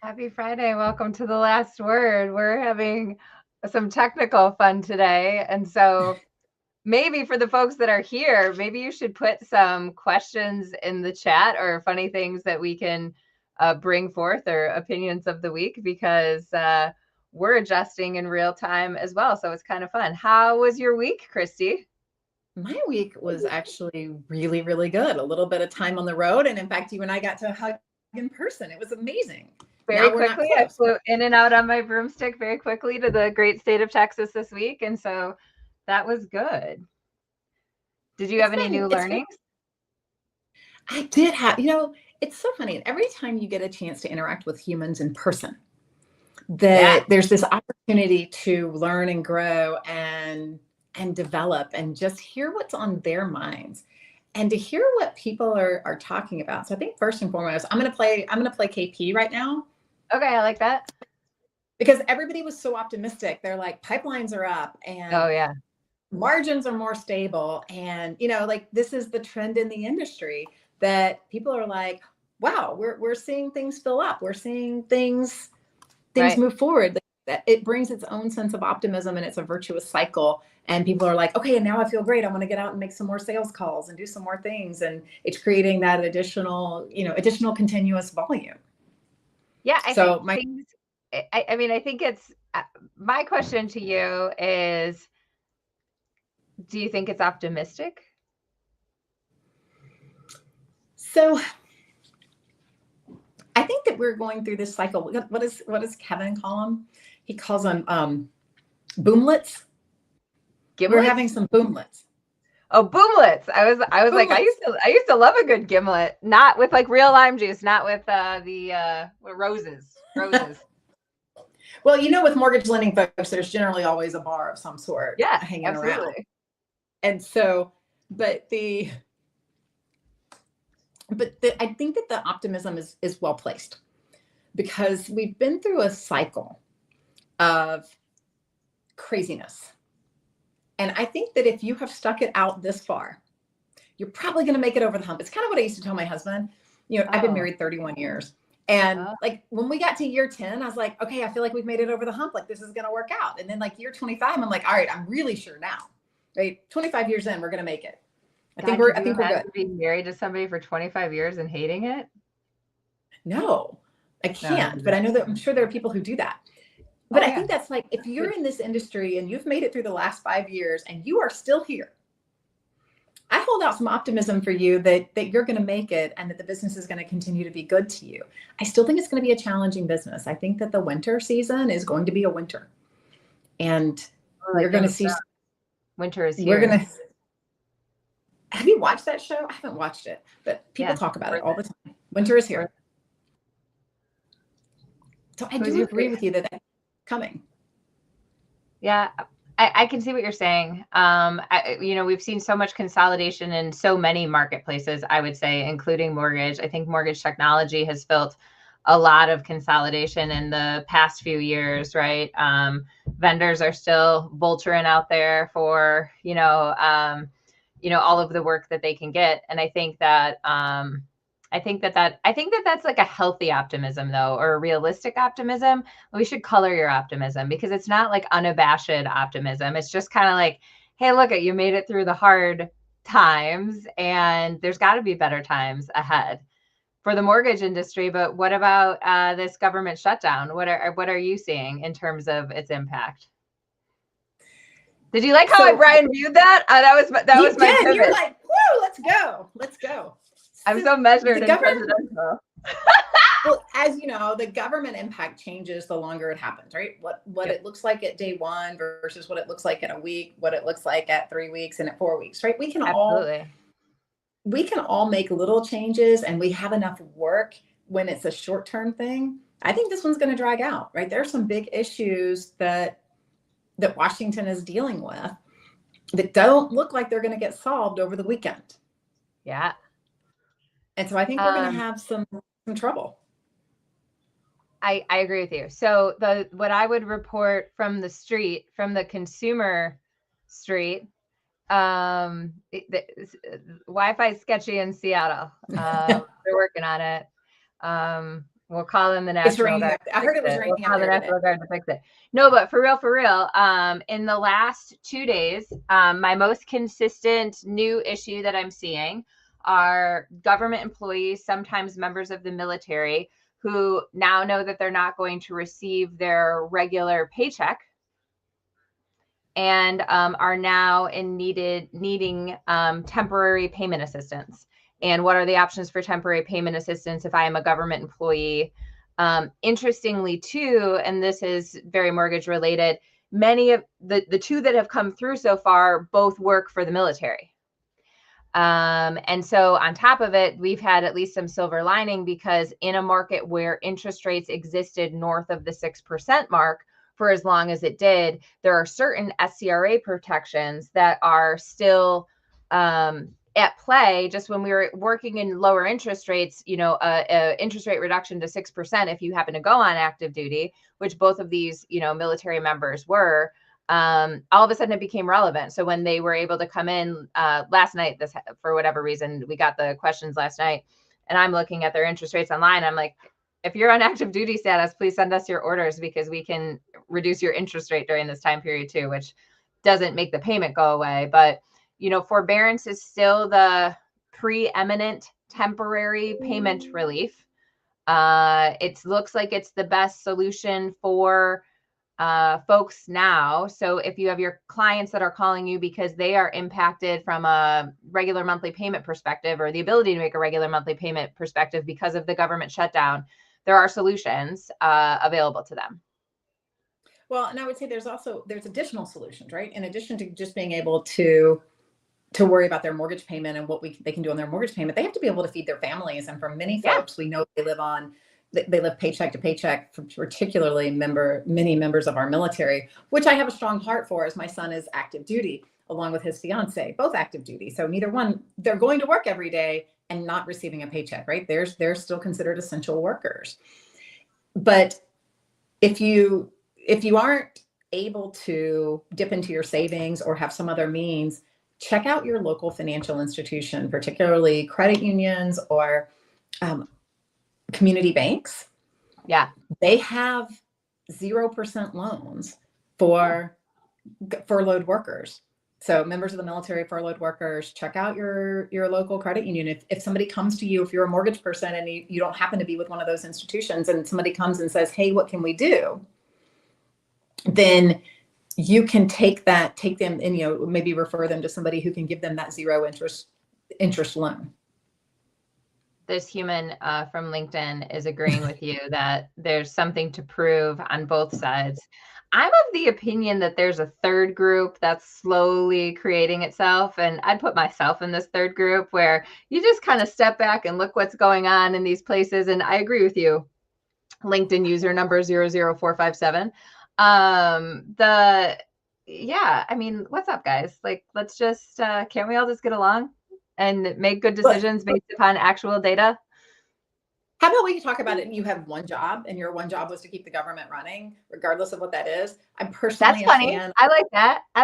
Happy Friday. Welcome to the last word. We're having some technical fun today. And so maybe for the folks that are here, maybe you should put some questions in the chat or funny things that we can bring forth or opinions of the week because we're adjusting in real time as well. So it's kind of fun. How was your week, Christy? My week was actually really, really good. A little bit of time on the road. And in fact, you and I got to hug in person. It was amazing. Very Now we're not quickly, I close. flew in and out on my broomstick very quickly to the great state of Texas this week. And so that was good. Did you have any new learnings? I did have, it's so funny. Every time you get a chance to interact with humans in person, there's this opportunity to learn and grow and develop and just hear what's on their minds and to hear what people are talking about. So I think first and foremost, I'm gonna play KP right now. Okay, I like that. Because everybody was so optimistic. They're like, pipelines are up and margins are more stable. And, like this is the trend in the industry that people are like, wow, we're seeing things fill up. We're seeing things move forward. That it brings its own sense of optimism and it's a virtuous cycle. And people are like, okay, and now I feel great. I want to get out and make some more sales calls and do some more things. And it's creating that additional continuous volume. Yeah, I think it's my question to you is, do you think it's optimistic? So I think that we're going through this cycle. What does Kevin call them? He calls them boomlets. Gimlets? We're having some boomlets. Oh, boomlets. I was like, I used to love a good gimlet, not with like real lime juice, not with the roses. Well, with mortgage lending folks, there's generally always a bar of some sort hanging around. And so, I think that the optimism is well placed because we've been through a cycle of craziness. And I think that if you have stuck it out this far, you're probably going to make it over the hump. It's kind of what I used to tell my husband. I've been married 31 years. And like when we got to year 10, I was like, okay, I feel like we've made it over the hump. Like this is going to work out. And then like year 25, I'm like, all right, I'm really sure now. Right? 25 years in, we're going to make it. I think we're good. Being married to somebody for 25 years and hating it? No, I can't. But I know that I'm sure there are people who do that. But I think that's like, if you're in this industry and you've made it through the last 5 years and you are still here, I hold out some optimism for you that you're going to make it and that the business is going to continue to be good to you. I still think it's going to be a challenging business. I think that the winter season is going to be a winter. And you're going to see winter is here. Have you watched that show? I haven't watched it, but people talk about it all the time. Winter is here. So I do agree with you that that's coming. Yeah, I can see what you're saying. We've seen so much consolidation in so many marketplaces, I would say, including mortgage. I think mortgage technology has felt a lot of consolidation in the past few years, right? Vendors are still vulturing out there for, all of the work that they can get. And I think that that's like a healthy optimism though, or a realistic optimism. We should color your optimism because it's not like unabashed optimism. It's just kind of like, hey, look at you made it through the hard times and there's got to be better times ahead for the mortgage industry. But what about this government shutdown? What are you seeing in terms of its impact? Did you like how Brian viewed that? That was my pivot. You're like, whoa, let's go. I'm so measured and presidential. Well, as you know, the government impact changes the longer it happens, right? What it looks like at day one versus what it looks like in a week, what it looks like at 3 weeks and at 4 weeks, right? We can all make little changes and we have enough work when it's a short-term thing. I think this one's going to drag out, right? There are some big issues that Washington is dealing with that don't look like they're going to get solved over the weekend. Yeah. And so I think we're going to have some trouble. I agree with you. So what I would report from the street, from the consumer street, Wi-Fi is sketchy in Seattle. They're working on it. We'll call in the It's National raining. Guard to I fix heard it was it. We'll raining up call the there today. National Guard to fix it. No, but for real, in the last 2 days, my most consistent new issue that I'm seeing are government employees, sometimes members of the military, who now know that they're not going to receive their regular paycheck and are now needing temporary payment assistance. And what are the options for temporary payment assistance if I am a government employee? Interestingly, too, and this is very mortgage related, many of the two that have come through so far both work for the military. And so on top of it, we've had at least some silver lining, because in a market where interest rates existed north of the 6% mark for as long as it did, there are certain SCRA protections that are still at play. Just when we were working in lower interest rates, a interest rate reduction to 6% if you happen to go on active duty, which both of these, military members were, all of a sudden it became relevant. So when they were able to come in last night, for whatever reason, we got the questions last night, and I'm looking at their interest rates online. I'm like, if you're on active duty status, please send us your orders, because we can reduce your interest rate during this time period too, which doesn't make the payment go away. But, forbearance is still the preeminent temporary payment relief. It looks like it's the best solution for folks now. So if you have your clients that are calling you because they are impacted from a regular monthly payment perspective, or the ability to make a regular monthly payment perspective because of the government shutdown, there are solutions available to them. Well, and I would say there's additional solutions, right? In addition to just being able to worry about their mortgage payment and what they can do on their mortgage payment, they have to be able to feed their families. And for many folks, we know they live paycheck to paycheck, particularly many members of our military, which I have a strong heart for, as my son is active duty along with his fiance, both active duty. So neither one, they're going to work every day and not receiving a paycheck, right? They're still considered essential workers. But if you aren't able to dip into your savings or have some other means, check out your local financial institution, particularly credit unions or community banks. Yeah. They have 0% loans for furloughed workers. So members of the military, furloughed workers, check out your local credit union. If somebody comes to you, if you're a mortgage person and you don't happen to be with one of those institutions, and somebody comes and says, hey, what can we do? Then you can take them and, maybe refer them to somebody who can give them that zero interest loan. This human from LinkedIn is agreeing with you that there's something to prove on both sides. I'm of the opinion that there's a third group that's slowly creating itself. And I'd put myself in this third group, where you just kind of step back and look what's going on in these places. And I agree with you. LinkedIn user number 00457. I mean, what's up, guys? Like, let's just, can't we all just get along and make good decisions based upon actual data? How about we talk about it and you have one job, and your one job was to keep the government running, regardless of what that is? I'm personally That's funny. I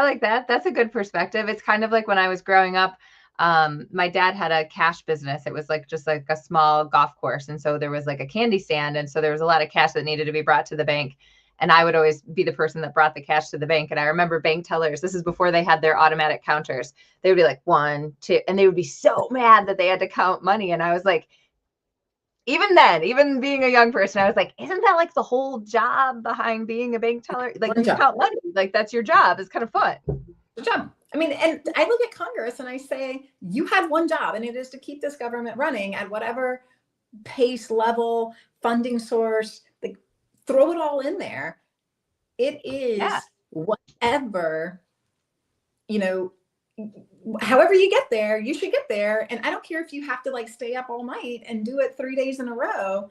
like that. That's a good perspective. It's kind of like when I was growing up, my dad had a cash business. It was just like a small golf course. And so there was like a candy stand. And so there was a lot of cash that needed to be brought to the bank. And I would always be the person that brought the cash to the bank. And I remember bank tellers, this is before they had their automatic counters. They would be like 1, 2, and they would be so mad that they had to count money. And I was like, even then, even being a young person, I was like, isn't that like the whole job behind being a bank teller? Like, you count money, like that's your job. It's kind of fun. Good job. I mean, and I look at Congress and I say, you had one job, and it is to keep this government running at whatever pace, level, funding source, like throw it all in there. It is whatever, however you get there, you should get there. And I don't care if you have to like stay up all night and do it 3 days in a row,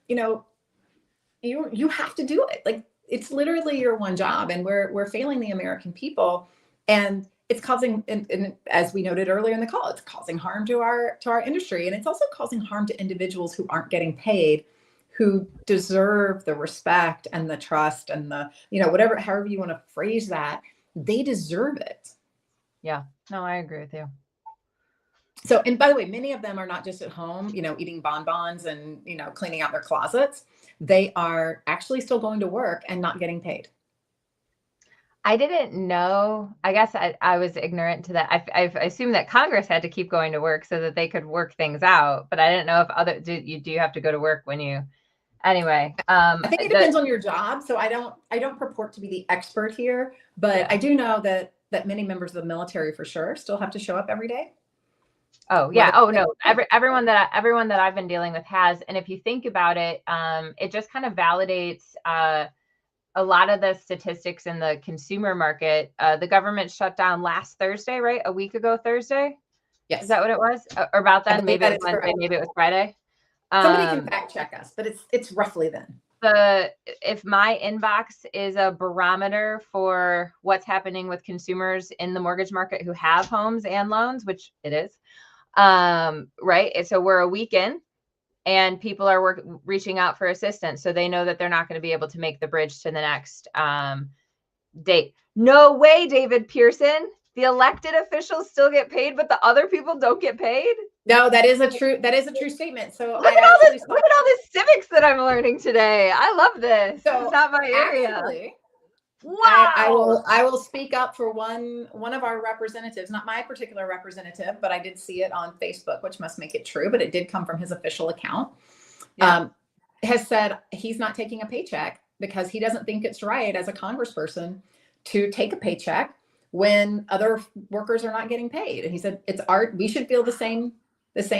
you have to do it. Like, it's literally your one job, and we're failing the American people, and it's causing, and as we noted earlier in the call, it's causing harm to our industry. And it's also causing harm to individuals who aren't getting paid, who deserve the respect and the trust and the, however you want to phrase that, they deserve it. Yeah, no, I agree with you. So, and by the way, many of them are not just at home, eating bonbons and, cleaning out their closets. They are actually still going to work and not getting paid. I didn't know. I guess I was ignorant to that. I've assumed that Congress had to keep going to work so that they could work things out, but I didn't know if do you have to go to work when you anyway. I think it depends on your job. So I don't purport to be the expert here, but Yeah. I do know that many members of the military for sure still have to show up every day. Oh yeah. Oh no. Everyone that I've been dealing with has, and if you think about it, it just kind of validates a lot of the statistics in the consumer market. The government shut down last Thursday, right? A week ago Thursday. Yes. Is that what it was? Or about then? Maybe it was Wednesday. Correct. Maybe it was Friday. Somebody can fact check us, but it's roughly then. If my inbox is a barometer for what's happening with consumers in the mortgage market who have homes and loans, which it is, right? And so we're a week in, and people are reaching out for assistance, so they know that they're not going to be able to make the bridge to the next date. No way, David Pearson. The elected officials still get paid, but the other people don't get paid. No, that is a true statement. So look at all this civics that I'm learning today. I love this. So it's not my area. Actually, wow. I will speak up for one of our representatives, not my particular representative, but I did see it on Facebook, which must make it true, but it did come from his official account. Yeah. Has said he's not taking a paycheck because he doesn't think it's right as a congressperson to take a paycheck when other workers are not getting paid. And he said, we should feel the same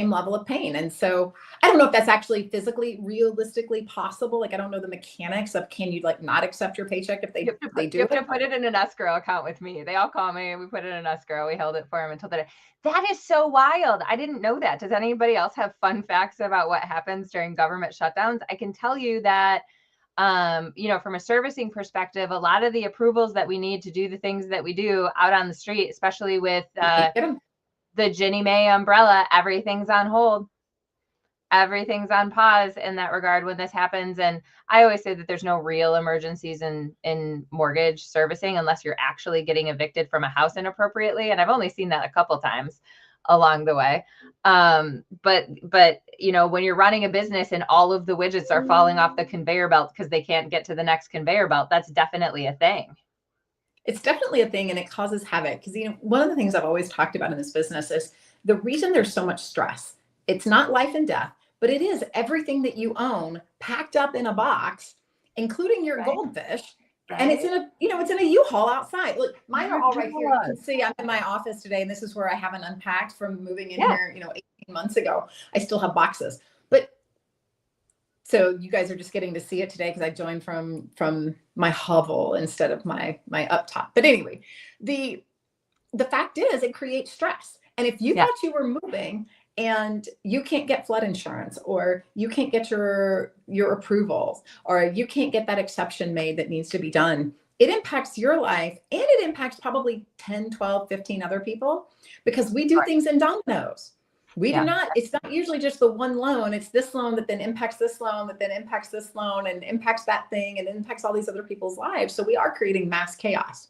level of pain. And so I don't know if that's actually physically, realistically possible. Like, I don't know the mechanics of, can you like not accept your paycheck if they do it? You have to put it in an escrow account with me. They all call me and we put it in an escrow. We held it for him until the day. That is so wild. I didn't know that. Does anybody else have fun facts about what happens during government shutdowns? I can tell you that from a servicing perspective, a lot of the approvals that we need to do the things that we do out on the street, especially with the Ginnie Mae umbrella, everything's on hold. Everything's on pause in that regard when this happens. And I always say that there's no real emergencies in mortgage servicing unless you're actually getting evicted from a house inappropriately. And I've only seen that a couple times along the way. But when you're running a business and all of the widgets are falling off the conveyor belt because they can't get to the next conveyor belt, that's definitely a thing. It's definitely a thing, and it causes havoc because, one of the things I've always talked about in this business is the reason there's so much stress. It's not life and death, but it is everything that you own packed up in a box, including your goldfish. Right. And it's in a U-Haul outside. Look, mine are all right here. You can see I'm in my office today, and this is where I haven't unpacked from moving in here, 18 months ago. I still have boxes. But so you guys are just getting to see it today because I joined from my hovel instead of my up top. But anyway, the fact is it creates stress. And if you thought you were moving and you can't get flood insurance, or you can't get your approvals, or you can't get that exception made that needs to be done, it impacts your life, and it impacts probably 10, 12, 15 other people, because we do things in dominoes. We do not, it's not usually just the one loan. It's this loan that then impacts this loan, that then impacts this loan, and impacts that thing, and impacts all these other people's lives. So we are creating mass chaos.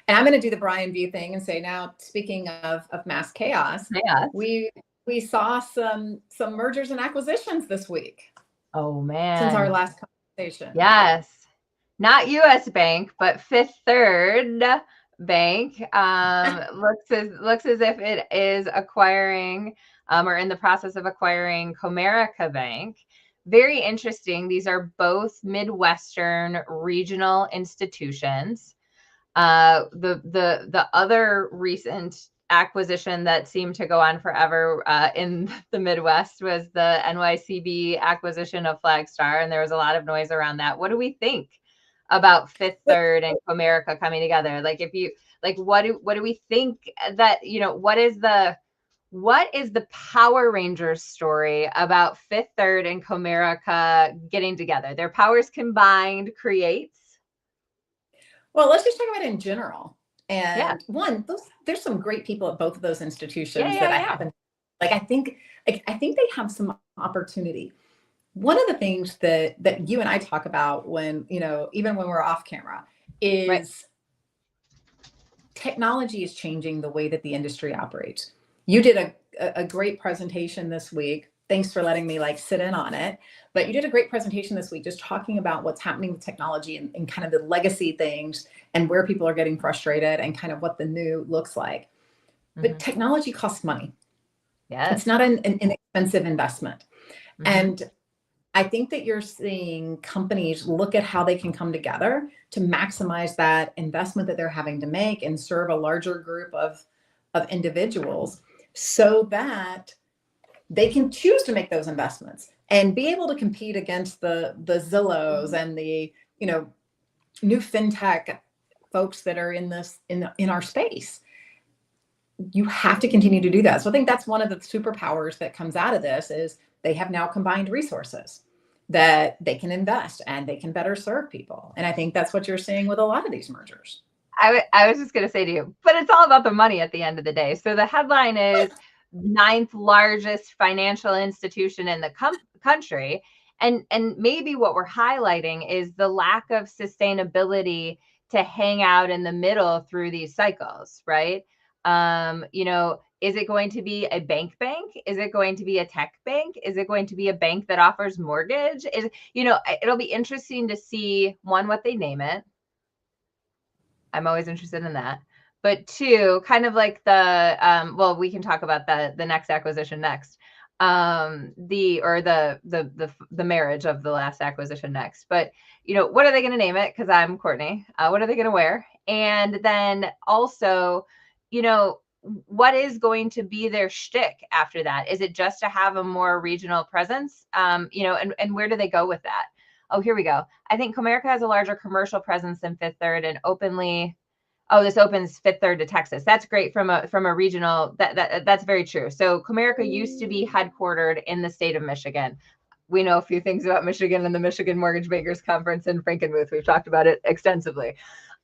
And I'm going to do the Brian View thing and say, now, speaking of mass chaos, we saw some mergers and acquisitions this week. Oh man. Since our last conversation. Yes. Not US Bank, but Fifth Third Bank looks as if it is acquiring or in the process of acquiring Comerica Bank. Very interesting. These are both Midwestern regional institutions. The other recent acquisition that seemed to go on forever in the Midwest was the NYCB acquisition of Flagstar, and there was a lot of noise around that. What do we think about Fifth Third and Comerica coming together? Like, if you what do we think that, what is the Power Rangers story about Fifth Third and Comerica getting together? Their powers combined creates. Well, let's just talk about it in general. And there's some great people at both of those institutions that I happen. Like, I think they have some opportunity. One of the things that you and I talk about when, even when we're off camera, is technology is changing the way that the industry operates. You did a great presentation this week. Thanks for letting me like sit in on it. But you did a great presentation this week, just talking about what's happening with technology and kind of the legacy things and where people are getting frustrated and kind of what the new looks like. But technology costs money. Yes. It's not an inexpensive investment. Mm-hmm. And I think that you're seeing companies look at how they can come together to maximize that investment that they're having to make and serve a larger group of individuals so that they can choose to make those investments and be able to compete against the Zillows and the, you know, new fintech folks that are in this, in our space. You have to continue to do that. So I think that's one of the superpowers that comes out of this is they have now combined resources that they can invest and they can better serve people. And I think that's what you're seeing with a lot of these mergers. I was just going to say to you, but it's all about the money at the end of the day. So the headline is ninth largest financial institution in the country. And maybe what we're highlighting is the lack of sustainability to hang out in the middle through these cycles, right? You know, is it going to be a bank? Is it going to be a tech bank? Is it going to be a bank that offers mortgage? You know, it'll be interesting to see, one, what they name it. I'm always interested in that. But two, kind of like the, well, we can talk about the next acquisition next. The marriage of the last acquisition next. But, you know, what are they going to name it? Because I'm Courtney. What are they going to wear? And then also, you know, what is going to be their shtick after that? Is it just to have a more regional presence? You know, and where do they go with that? Oh, here we go. I think Comerica has a larger commercial presence than Fifth Third and openly. Oh, this opens Fifth Third to Texas. That's great from a regional. That's very true. So Comerica used to be headquartered in the state of Michigan. We know a few things about Michigan and the Michigan Mortgage Bankers Conference in Frankenmuth. We've talked about it extensively.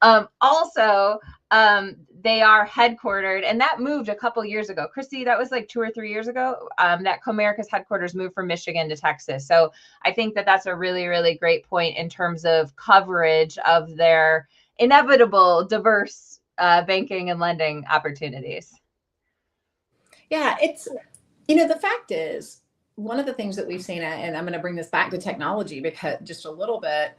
Also, they are headquartered, and that moved a couple years ago. Christy, that was like 2 or 3 years ago, that Comerica's headquarters moved from Michigan to Texas. So I think that that's a really, really great point in terms of coverage of their inevitable diverse banking and lending opportunities. Yeah, it's, you know, the fact is, one of the things that we've seen, and I'm going to bring this back to technology because just a little bit,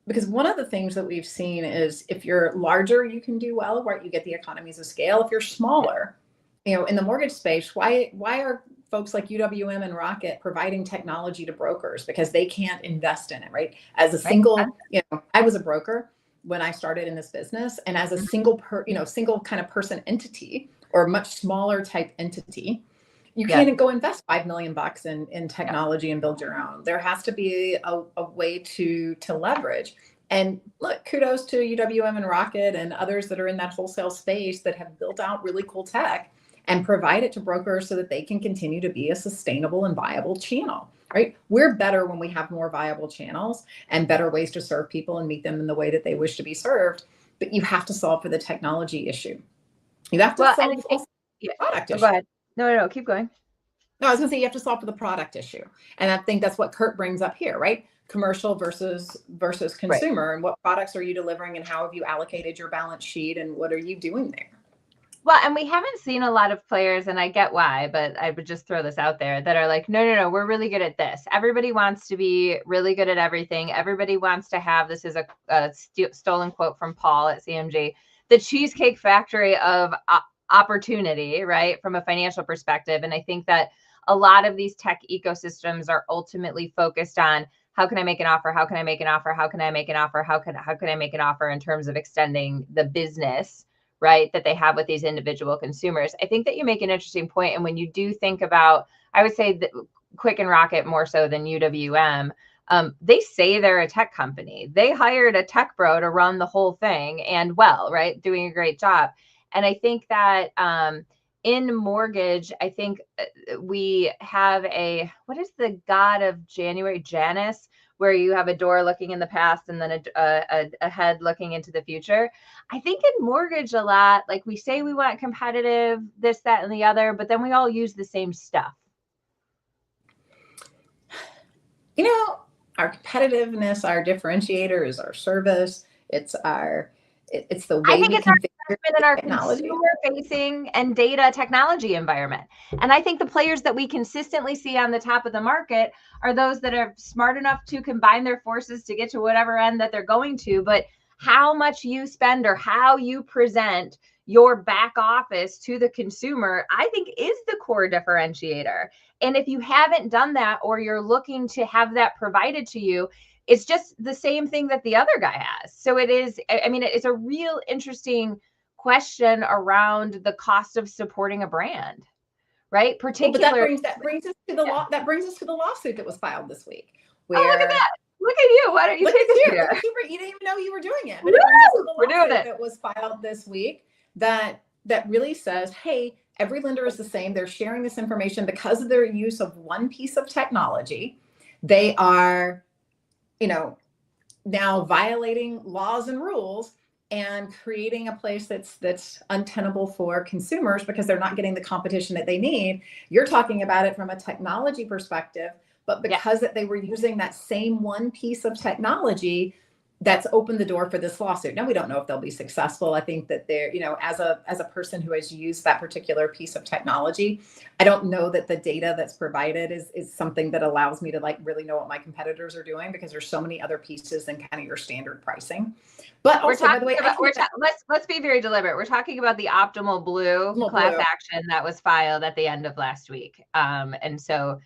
because one of the things that we've seen is if you're larger, you can do well, right? You get the economies of scale. If you're smaller, you know, in the mortgage space, why are folks like UWM and Rocket providing technology to brokers? Because they can't invest in it, right? As a single, you know, I was a broker when I started in this business, and as a single kind of person entity or much smaller type entity, you can't go invest $5 million in technology and build your own. There has to be a way to leverage. And look, kudos to UWM and Rocket and others that are in that wholesale space that have built out really cool tech and provide it to brokers so that they can continue to be a sustainable and viable channel, right? We're better when we have more viable channels and better ways to serve people and meet them in the way that they wish to be served. But you have to solve for the technology issue. You have to solve the product issue. Go ahead. No, keep going. No, I was going to say you have to solve for the product issue. And I think that's what Kurt brings up here, right? Commercial versus consumer. Right. And what products are you delivering and how have you allocated your balance sheet and what are you doing there? Well, and we haven't seen a lot of players, and I get why, but I would just throw this out there, that are like, no, we're really good at this. Everybody wants to be really good at everything. Everybody wants to have, this is a stolen quote from Paul at CMG, the Cheesecake Factory of opportunity, right, from a financial perspective. And I think that a lot of these tech ecosystems are ultimately focused on how can I make an offer? How can I make an offer? How can I make an offer? How can I make an offer in terms of extending the business, right, that they have with these individual consumers? I think that you make an interesting point. And when you do think about, I would say that Quick and Rocket more so than UWM, they say they're a tech company. They hired a tech bro to run the whole thing and right, doing a great job. And I think that in mortgage, I think we have what is the god of January, Janus, where you have a door looking in the past and then a head looking into the future. I think in mortgage a lot, like we say we want competitive, this, that, and the other, but then we all use the same stuff. You know, our competitiveness, our differentiator is our service. It's the way we configure investment in our technology. consumer-facing and data technology environment. And I think the players that we consistently see on the top of the market are those that are smart enough to combine their forces to get to whatever end that they're going to. But how much you spend or how you present your back office to the consumer, I think is the core differentiator. And if you haven't done that, or you're looking to have that provided to you, it's just the same thing that the other guy has. So it is, I mean, it's a real interesting question around the cost of supporting a brand, right? Particularly, that brings us to the that brings us to the lawsuit that was filed this week. Where, oh, look at that. Look at you. Why don't you take us here? You didn't even know you were doing it. But it brings us to the lawsuit that was filed this week that really says, hey, every lender is the same. They're sharing this information because of their use of one piece of technology. They are, now violating laws and rules and creating a place that's untenable for consumers because they're not getting the competition that they need. You're talking about it from a technology perspective, but because that they were using that same one piece of technology, that's opened the door for this lawsuit. Now, we don't know if they'll be successful. I think that they're, as a person who has used that particular piece of technology, I don't know that the data that's provided is something that allows me to really know what my competitors are doing, because there's so many other pieces than kind of your standard pricing. But also, by the way, let's be very deliberate. We're talking about the Optimal Blue class action that was filed at the end of last week. And so,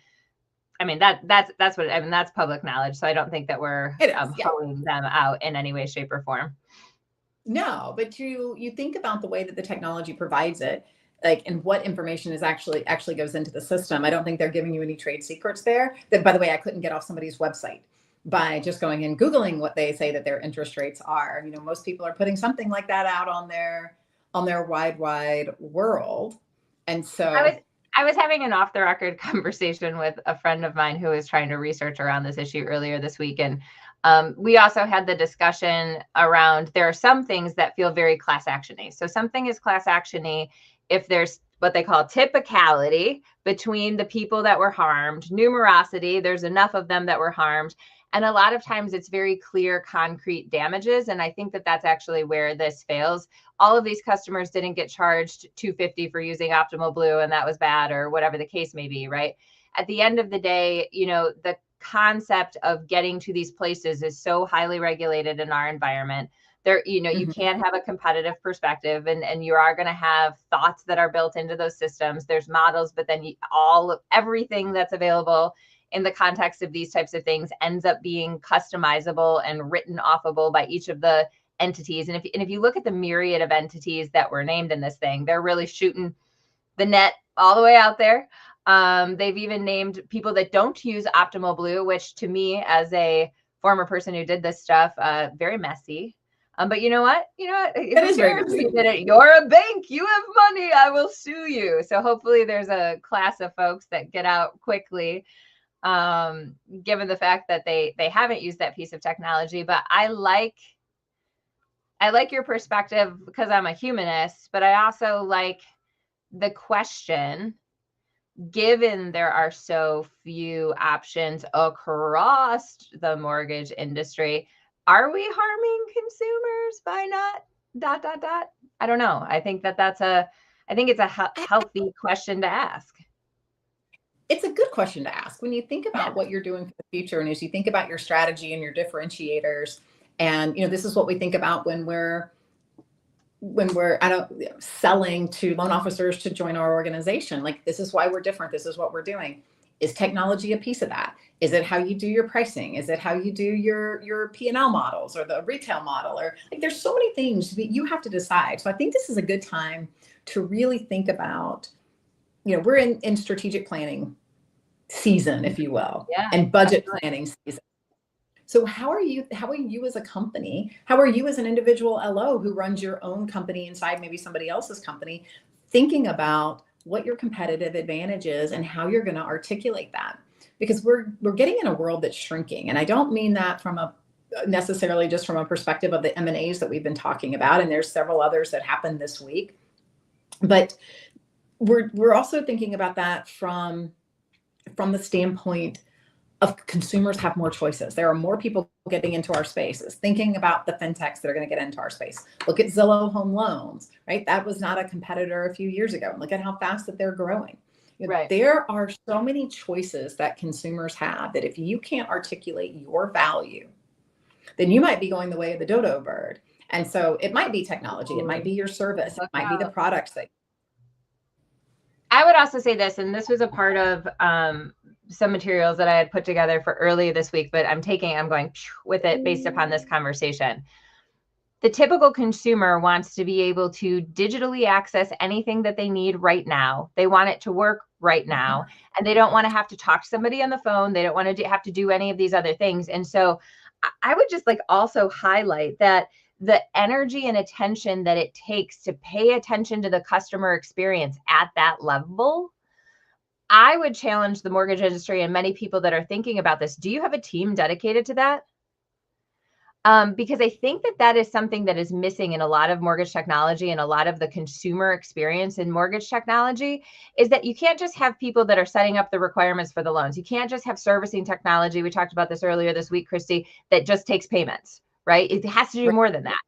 I mean, that's what, I mean, that's public knowledge. So I don't think that we're holding them out in any way, shape, or form. No, but you think about the way that the technology provides it, and what information is actually goes into the system. I don't think they're giving you any trade secrets there. That, by the way, I couldn't get off somebody's website by just going and Googling what they say that their interest rates are. Most people are putting something like that out on their wide world. And so I was having an off the record conversation with a friend of mine who was trying to research around this issue earlier this week. And we also had the discussion around, there are some things that feel very class action-y. So something is class action-y if there's what they call typicality between the people that were harmed, numerosity, there's enough of them that were harmed. And a lot of times it's very clear, concrete damages. And I think that that's actually where this fails. All of these customers didn't get charged $250 for using Optimal Blue, and that was bad, or whatever the case may be, right? At the end of the day, the concept of getting to these places is so highly regulated in our environment. There, you can't have a competitive perspective, and you are going to have thoughts that are built into those systems. There's models, but then everything that's available in the context of these types of things ends up being customizable and written offable by each of the entities. And if you look at the myriad of entities that were named in this thing, they're really shooting the net all the way out there. They've even named people that don't use Optimal Blue, which to me, as a former person who did this stuff, very messy. But you know what? That is very messy. You're a bank. You have money. I will sue you. So hopefully there's a class of folks that get out quickly, given the fact that they haven't used that piece of technology. But I like your perspective because I'm a humanist, but I also like the question, given there are so few options across the mortgage industry, are we harming consumers by not ... I don't know. I think it's a healthy question to ask. It's a good question to ask when you think about what you're doing for the future, and as you think about your strategy and your differentiators. And this is what we think about when we're selling to loan officers to join our organization. Like, this is why we're different. This is what we're doing. Is technology a piece of that? Is it how you do your pricing? Is it how you do your P&L models, or the retail model? Or there's so many things you have to decide. So I think this is a good time to really think about, we're in strategic planning season, if you will, and budget planning season. So how are you as a company? How are you as an individual LO who runs your own company inside maybe somebody else's company, thinking about what your competitive advantage is and how you're going to articulate that? Because we're getting in a world that's shrinking. And I don't mean that from necessarily just from a perspective of the M&As that we've been talking about. And there's several others that happened this week. But we're also thinking about that from the standpoint of consumers have more choices. There are more people getting into our spaces, thinking about the fintechs that are going to get into our space. Look at Zillow Home Loans, right? That was not a competitor a few years ago. Look at how fast that they're growing. Right. There are so many choices that consumers have that if you can't articulate your value, then you might be going the way of the dodo bird. And so it might be technology, it might be your service, it might be the products that. I would also say this, and this was a part of some materials that I had put together for earlier this week, but I'm going with it based upon this conversation. The typical consumer wants to be able to digitally access anything that they need right now. They want it to work right now, and they don't want to have to talk to somebody on the phone. They don't want to have to do any of these other things. And so I would just like also highlight that the energy and attention that it takes to pay attention to the customer experience at that level, I would challenge the mortgage industry and many people that are thinking about this. Do you have a team dedicated to that? Because I think that that is something that is missing in a lot of mortgage technology and a lot of the consumer experience in mortgage technology, is that you can't just have people that are setting up the requirements for the loans. You can't just have servicing technology. We talked about this earlier this week, Christy, that just takes payments, right? It has to do more than that.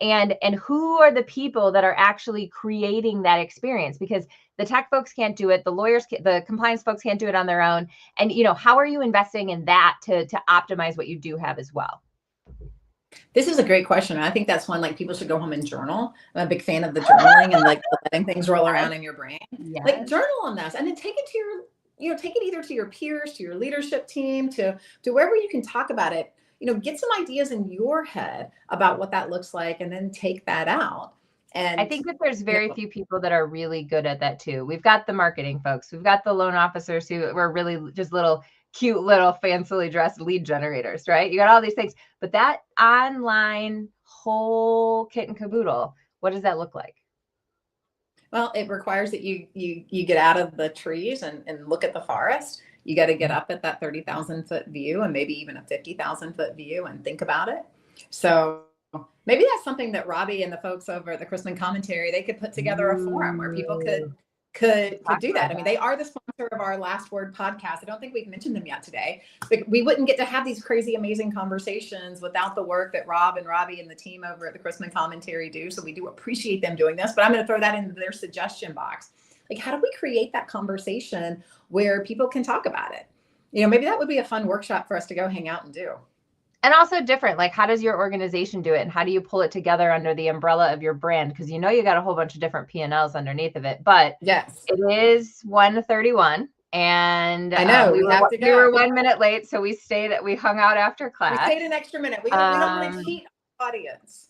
And who are the people that are actually creating that experience? Because the tech folks can't do it. The lawyers, the compliance folks can't do it on their own. And, you know, how are you investing in that to optimize what you do have as well? This is a great question. I think that's one like people should go home and journal. I'm a big fan of the journaling and like letting things roll around in your brain. Yes. Like journal on this and then take it to your, you know, take it either to your peers, to your leadership team, to wherever you can talk about it. You know, get some ideas in your head about what that looks like and then take that out. And I think that there's very few people that are really good at that too. We've got the marketing folks. We've got the loan officers who were really just little cute little fancily dressed lead generators, right? You got all these things, but that online whole kit and caboodle, what does that look like? Well, it requires that you get out of the trees and look at the forest. You got to get up at that 30,000 foot view and maybe even a 50,000 foot view and think about it. So maybe that's something that Robbie and the folks over at the Chrisman commentary, they could put together a forum where people could do that. I mean, they are the sponsor of our Last Word podcast. I don't think we've mentioned them yet today, but we wouldn't get to have these crazy, amazing conversations without the work that Rob and Robbie and the team over at the Chrisman commentary do. So we do appreciate them doing this, but I'm going to throw that into their suggestion box. Like, how do we create that conversation where people can talk about it? You know, maybe that would be a fun workshop for us to go hang out and do. And also different, like how does your organization do it? And how do you pull it together under the umbrella of your brand? Because you know you got a whole bunch of different P&Ls underneath of it. But yes, it is 1:31. And I know we were 1 minute late. So we hung out after class. We stayed an extra minute. We don't want to cheat our audience.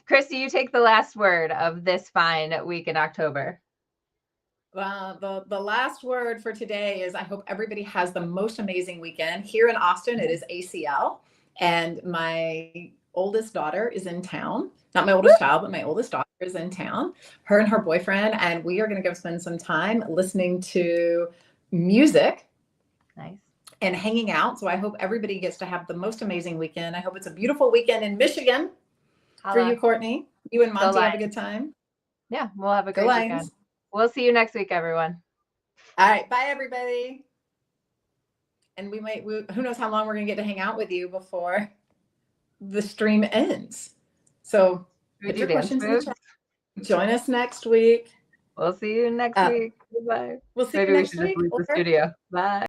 Christy, you take the last word of this fine week in October. Well, the last word for today is I hope everybody has the most amazing weekend. Here in Austin, it is ACL. And my oldest daughter is in town. Not my oldest child, but my oldest daughter is in town. Her and her boyfriend. And we are going to go spend some time listening to music. Nice. And hanging out. So I hope everybody gets to have the most amazing weekend. I hope it's a beautiful weekend in Michigan for you, Courtney. You and Monty have a good time. Yeah, we'll have a great weekend. We'll see you next week, everyone. All right. Bye, everybody. And who knows how long we're going to get to hang out with you before the stream ends. So put your questions in the chat. Join us next week. We'll see you next week. Goodbye. We'll see you next week. Just leave the studio. Bye.